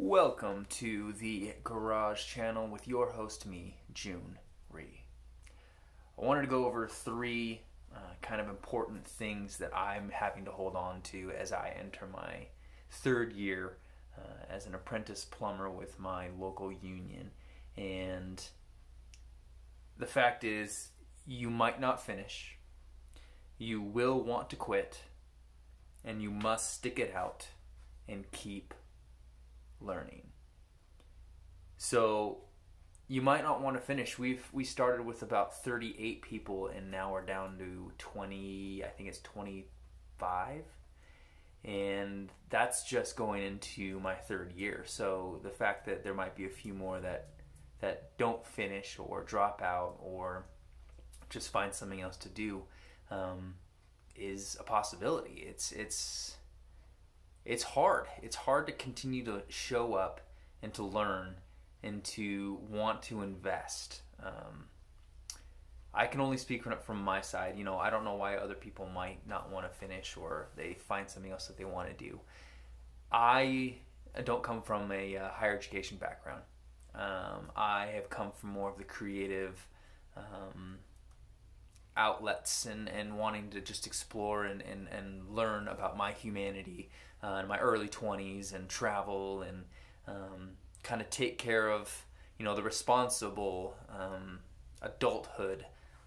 Welcome to the Garage Channel with your host, me, Joon. I wanted to go over three kind of important things that I'm having to hold on to as I enter my third year as an apprentice plumber with my local union. And the fact is, you might not finish, you will want to quit, and you must stick it out and keep learning. So you might not want to finish. We started with about 38 people and now we're down to 20, I think it's 25. And that's just going into my third year. So the fact that there might be a few more that don't finish or drop out or just find something else to do is a possibility. It's hard. It's hard to continue to show up and to learn and to want to invest. I can only speak from my side. You know, I don't know why other people might not want to finish or they find something else that they want to do. I don't come from a higher education background. I have come from more of the creative outlets and wanting to just explore and learn about my humanity in my early 20s and travel and kind of take care of, you know, the responsible adulthood.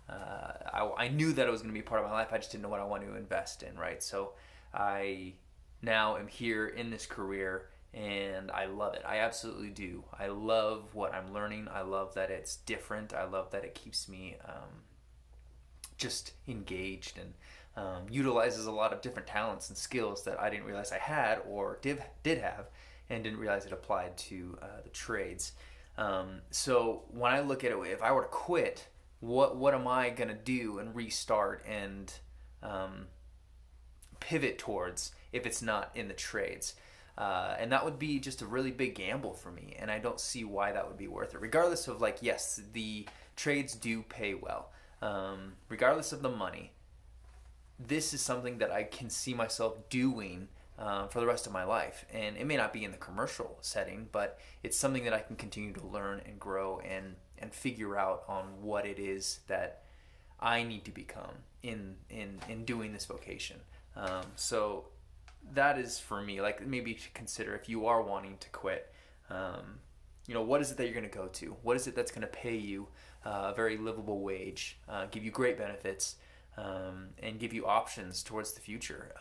I knew that it was going to be part of my life. I just didn't know what I wanted to invest in, right? So I now am here in this career and I love it. I absolutely do. I love what I'm learning. I love that it's different. I love that it keeps me just engaged and utilizes a lot of different talents and skills that I didn't realize I had or did have and didn't realize it applied to the trades. So when I look at it, if I were to quit, what am I going to do and restart and pivot towards if it's not in the trades? And that would be just a really big gamble for me, and I don't see why that would be worth it. Regardless of, like, yes, the trades do pay well. Regardless of the money, this is something that I can see myself doing for the rest of my life. And it may not be in the commercial setting, but it's something that I can continue to learn and grow and figure out on what it is that I need to become in doing this vocation. So that is for me, like, maybe to consider if you are wanting to quit. You know, what is it that you're going to go to? What is it that's going to pay you a very livable wage, give you great benefits, and give you options towards the future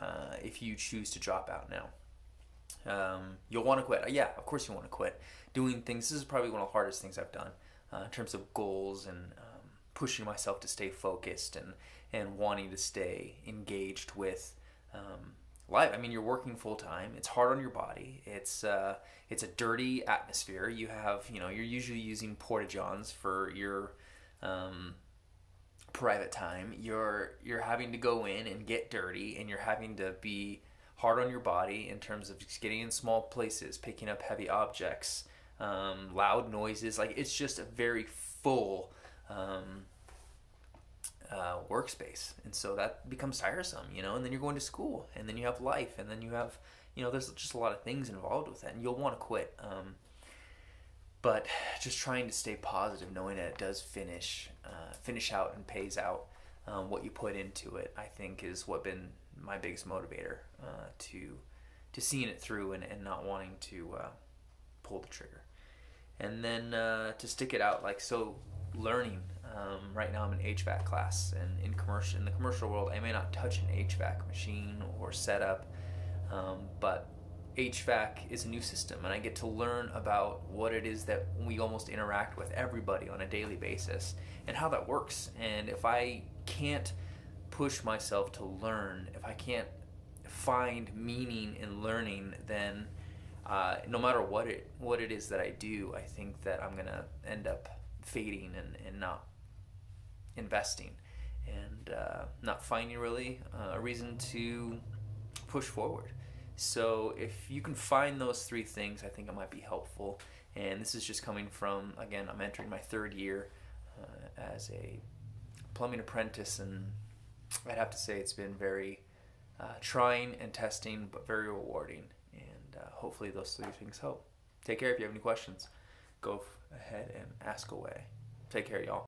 if you choose to drop out now? You'll want to quit. Yeah, of course you want to quit. Doing things, this is probably one of the hardest things I've done in terms of goals and pushing myself to stay focused and wanting to stay engaged with life. I mean, you're working full time. It's hard on your body. It's a dirty atmosphere. You have, you know, you're usually using porta-johns for your private time. You're having to go in and get dirty, and you're having to be hard on your body in terms of just getting in small places, picking up heavy objects, loud noises. Like, it's just a very full workspace, and so that becomes tiresome, you know. And then you're going to school, and then you have life, and then you have, you know, there's just a lot of things involved with that, and you'll want to quit. But just trying to stay positive, knowing that it does finish out and pays out what you put into it, I think is what been my biggest motivator to seeing it through and not wanting to pull the trigger. And then to stick it out, like, so learning. Right now I'm in HVAC class, and in the commercial world, I may not touch an HVAC machine or setup, but HVAC is a new system, and I get to learn about what it is that we almost interact with everybody on a daily basis and how that works. And if I can't push myself to learn, if I can't find meaning in learning, then no matter what it is that I do, I think that I'm gonna end up fading and not investing and not finding really a reason to push forward. So if you can find those three things, I think it might be helpful. And this is just coming from, again, I'm entering my third year as a plumbing apprentice, and I'd have to say it's been very trying and testing, but very rewarding. And hopefully those three things help. Take care. If you have any questions, go ahead and ask away. Take care, y'all.